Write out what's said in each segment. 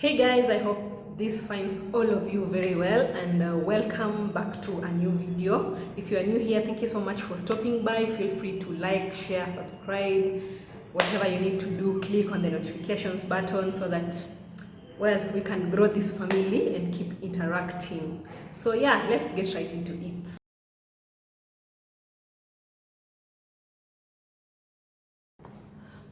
Hey guys, I hope this finds all of you very well, and welcome back to a new video. If you are new here, thank you so much for stopping by. Feel free to like, share, subscribe, whatever you need to do. Click on the notifications button so that, well, we can grow this family and keep interacting. So yeah, let's get right into it.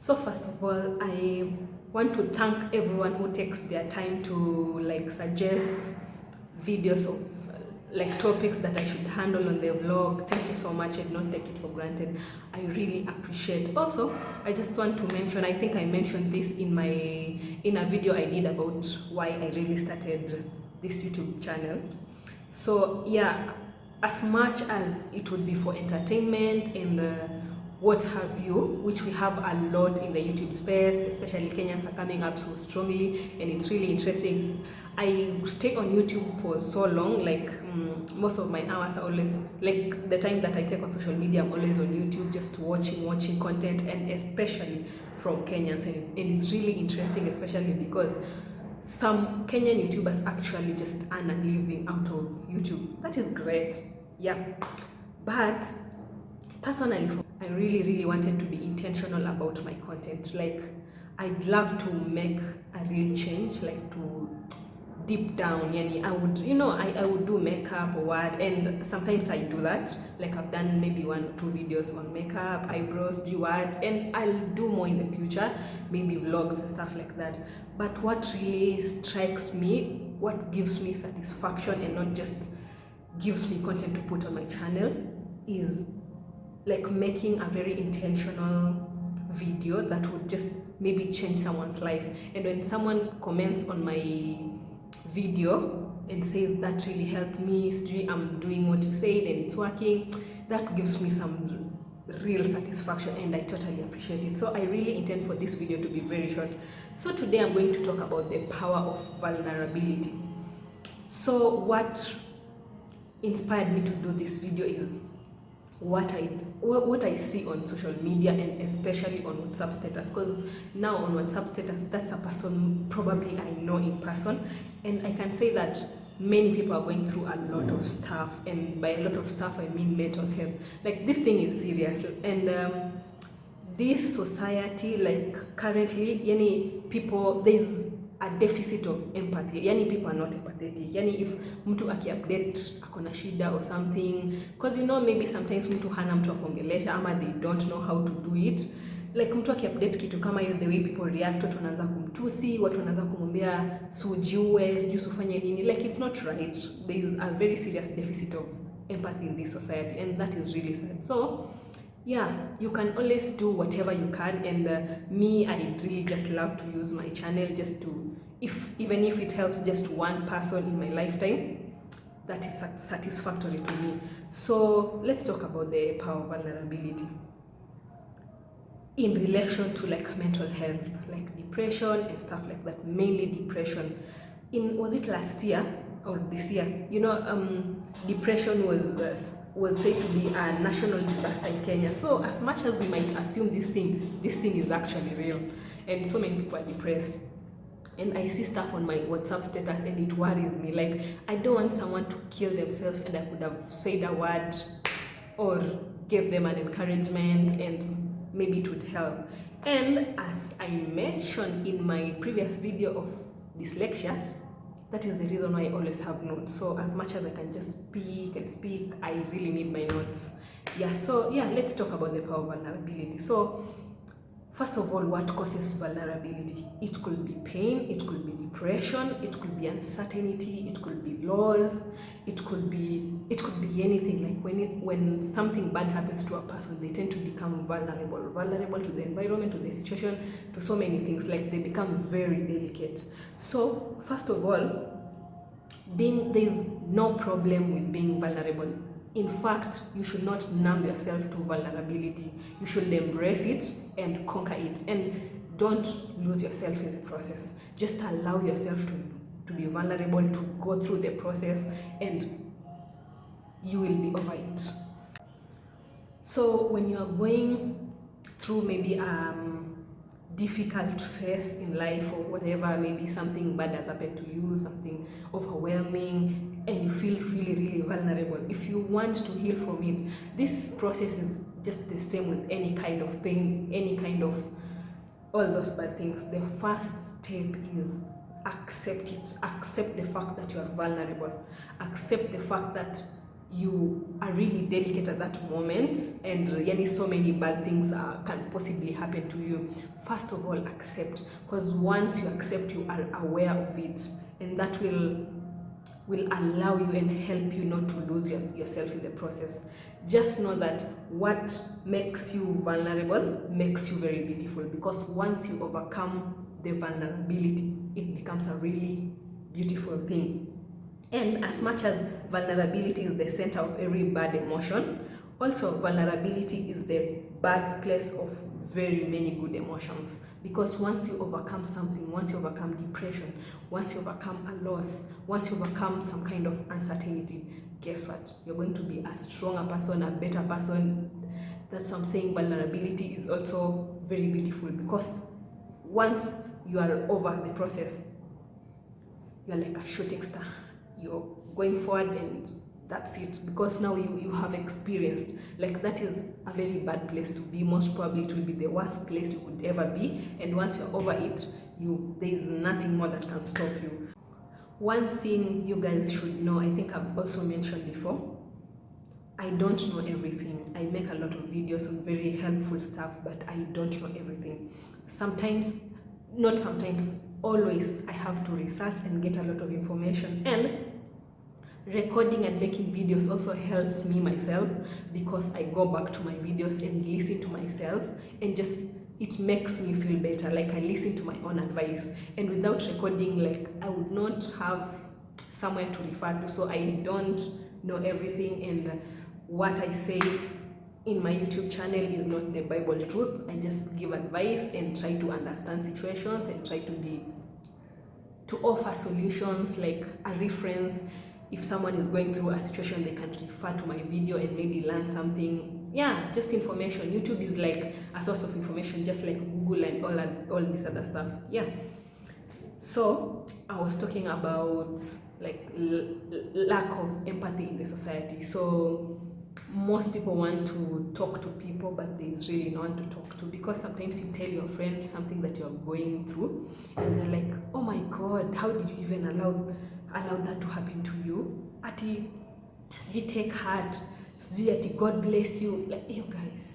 So first of all, I want to thank everyone who takes their time to suggest videos of topics that I should handle on the vlog. Thank you so much, and not take it for granted. I really appreciate. Also, I just want to mention, I think I mentioned this in a video I did about why I really started this YouTube channel. So yeah, as much as it would be for entertainment and what have you, which we have a lot in the YouTube space, especially Kenyans are coming up so strongly, and it's really interesting. I stay on YouTube for so long, most of my hours are always, like the time that I take on social media, I'm always on YouTube just watching content, and especially from Kenyans, and it's really interesting, especially because some Kenyan YouTubers actually just earn a living out of YouTube. That is great, yeah. But personally, I really wanted to be intentional about my content. Like, I'd love to make a real change, like to deep down, yani I would, I would do makeup or what, and sometimes I do that. Like, I've done maybe 1 or 2 videos on makeup, eyebrows, do what, and I'll do more in the future, maybe vlogs and stuff like that. But what really strikes me, what gives me satisfaction and not just gives me content to put on my channel, is like making a very intentional video that would just maybe change someone's life. And when someone comments on my video and says that really helped me, I'm doing what you said and it's working, that gives me some real satisfaction, and I totally appreciate it. So I really intend for this video to be very short. So today I'm going to talk about the power of vulnerability. So what inspired me to do this video is what I see on social media, and especially on WhatsApp status, because now on WhatsApp status, that's a person probably I know in person, and I can say that many people are going through a lot of stuff, and by a lot of stuff I mean mental health. Like, this thing is serious, and this society, like currently, people, there's a deficit of empathy. People are not empathetic. If mtu akiupdate akona shida or something, because maybe sometimes mtu hana mtu akuongelesha, ama they don't know how to do it. Like, mtu akiupdate kitu kama hiyo, the way people react, watu wanaanza kumtusi, watu wanaanza kumwambia sujiue, sijui usifanye nini. Like, it's not right. There is a very serious deficit of empathy in this society, and that is really sad. So yeah, you can always do whatever you can, and me, I really just love to use my channel just to, even if it helps just one person in my lifetime, that is satisfactory to me. So let's talk about the power of vulnerability in relation to like mental health, like depression and stuff like that. Mainly depression. Was it last year or this year? Depression was said to be a national disaster in Kenya. So as much as we might assume this thing is actually real, and so many people are depressed. And I see stuff on my WhatsApp status, and it worries me. Like, I don't want someone to kill themselves, and I could have said a word or gave them an encouragement, and maybe it would help. And as I mentioned in my previous video of dyslexia, that is the reason why I always have notes. So as much as I can just speak, I really need my notes. Yeah, so yeah, let's talk about the power of vulnerability. So first of all, what causes vulnerability? It could be pain, it could be depression, it could be uncertainty, it could be loss, it could be anything. Like, when something bad happens to a person, they tend to become vulnerable to the environment, to the situation, to so many things. Like, they become very delicate. So first of all, there's no problem with being vulnerable. In fact, you should not numb yourself to vulnerability. You should embrace it and conquer it, and don't lose yourself in the process. Just allow yourself to be vulnerable, to go through the process, and you will be over it. So when you are going through maybe difficult phase in life or whatever, maybe something bad has happened to you, something overwhelming, and you feel really, really vulnerable, if you want to heal from it, this process is just the same with any kind of pain, any kind of all those bad things. The first step is accept it. Accept the fact that you are vulnerable. Accept the fact that you are really delicate at that moment, and so many bad things can possibly happen to you. First of all, accept, because once you accept, you are aware of it, and that will allow you and help you not to lose yourself in the process. Just know that what makes you vulnerable makes you very beautiful, because once you overcome the vulnerability, it becomes a really beautiful thing. And as much as vulnerability is the center of every bad emotion, also vulnerability is the birthplace of very many good emotions. Because once you overcome something, once you overcome depression, once you overcome a loss, once you overcome some kind of uncertainty, guess what? You're going to be a stronger person, a better person. That's what I'm saying. Vulnerability is also very beautiful, because once you are over the process, you're like a shooting star. You're going forward, and that's it, because now you have experienced. Like, that is a very bad place to be. Most probably it will be the worst place you could ever be, and once you're over it, there is nothing more that can stop you. One thing you guys should know, I think I've also mentioned before, I don't know everything. I make a lot of videos on very helpful stuff, but I don't know everything. Sometimes, not sometimes, always I have to research and get a lot of information, and recording and making videos also helps me myself, because I go back to my videos and listen to myself, and just it makes me feel better. Like, I listen to my own advice, and without recording, like, I would not have somewhere to refer to. So I don't know everything, and what I say in my YouTube channel is not the Bible truth. I just give advice and try to understand situations and try to offer solutions, like a reference. If someone is going through a situation, they can refer to my video and maybe learn something. Yeah, just information. YouTube is like a source of information, just like Google and all this other stuff. Yeah. So I was talking about like lack of empathy in the society. So most people want to talk to people, but there is really no one to talk to, because sometimes you tell your friend something that you're going through, and they're like, oh my god, how did you even allow that to happen to you? Ati, you take heart, ati, God bless you. Like, you guys,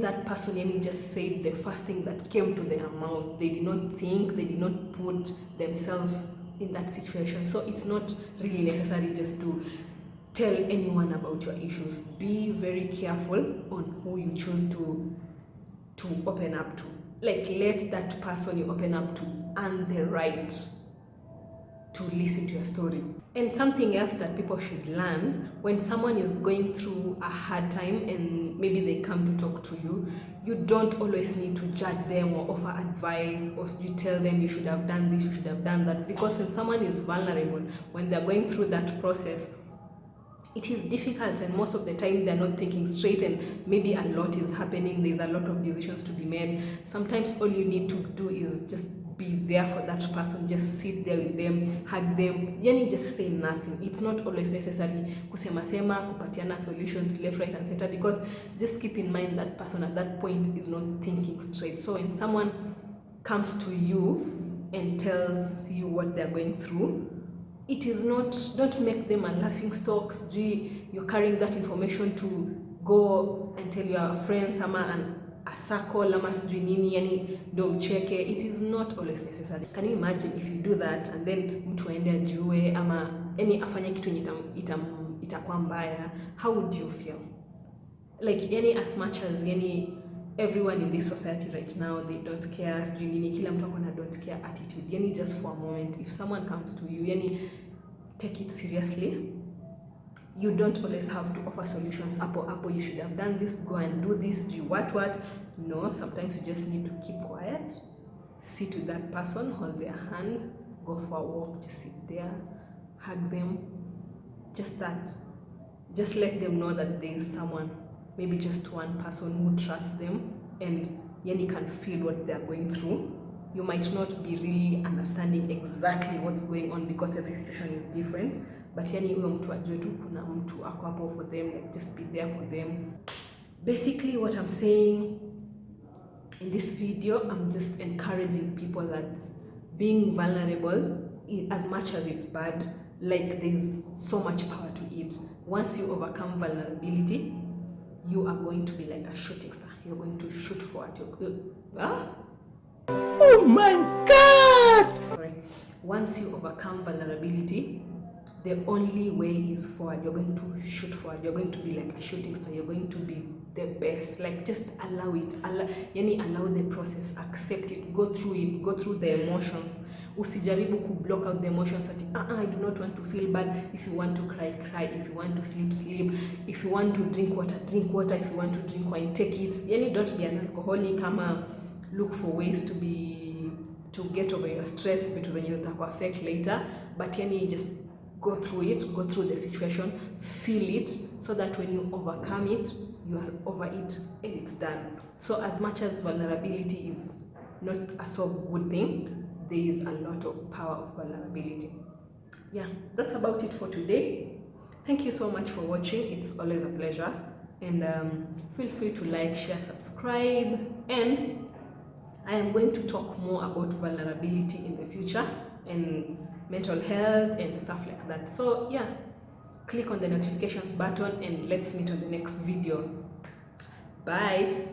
that person just said the first thing that came to their mouth. They did not think, they did not put themselves in that situation. So it's not really necessary just to tell anyone about your issues. Be very careful on who you choose to open up to. Like, let that person you open up to earn the right to listen to your story. And something else that people should learn, when someone is going through a hard time and maybe they come to talk to you, you don't always need to judge them or offer advice, or you tell them you should have done this, you should have done that. Because when someone is vulnerable, when they're going through that process, it is difficult, and most of the time they're not thinking straight, and maybe a lot is happening. There's a lot of decisions to be made. Sometimes all you need to do is just be there for that person. Just sit there with them, hug them, just say nothing. It's not always necessary kusema sema, kupatiana solutions left, right and center, because just keep in mind that person at that point is not thinking straight. So when someone comes to you and tells you what they're going through, it is not, don't make them a laughing stock. You're carrying that information to go and tell your friends, and a circle, ama sijui nini, ndo mcheke. It is not always necessary. Can you imagine if you do that and then mtu aende ajue, ama afanye kitu itakuwa mbaya? How would you feel? Like, as much as everyone in this society right now, they don't care, sijui nini, kila mtu akona don't care attitude. Just for a moment, if someone comes to you, take it seriously. You don't always have to offer solutions. Apple, you should have done this, go and do this, do what. No, sometimes you just need to keep quiet, sit with that person, hold their hand, go for a walk, just sit there, hug them. Just that. Just let them know that there is someone, maybe just one person who trusts them and yani can feel what they are going through. You might not be really understanding exactly what's going on because every situation is different, but yani huyo mtu ajue tu kuna mtu ako hapo for them, like just be there for them. Basically what I'm saying in this video, I'm just encouraging people that being vulnerable, as much as it's bad, like there's so much power to it. Once you overcome vulnerability, you are going to be like a shooting star. You're going to shoot forward. Oh my God! Sorry. Once you overcome vulnerability, the only way is forward. You're going to shoot forward. You're going to be like a shooting star. You're going to be the best. Like just allow it. Allow the process. Accept it. Go through it. Go through the emotions. Usijaribu ku block out the emotions that I do not want to feel bad. If you want to cry, cry. If you want to sleep, sleep. If you want to drink water, drink water. If you want to drink wine, take it. Don't be an alcoholic. Look for ways to get over your stress, vitu venye zitaku affect later, but just go through it, go through the situation, feel it, so that when you overcome it, you are over it and it's done. So as much as vulnerability is not a so good thing, there is a lot of power of vulnerability. Yeah, that's about it for today. Thank you so much for watching. It's always a pleasure, and feel free to like, share, subscribe, and I am going to talk more about vulnerability in the future and mental health and stuff like that. So yeah, click on the notifications button and let's meet on the next video. Bye.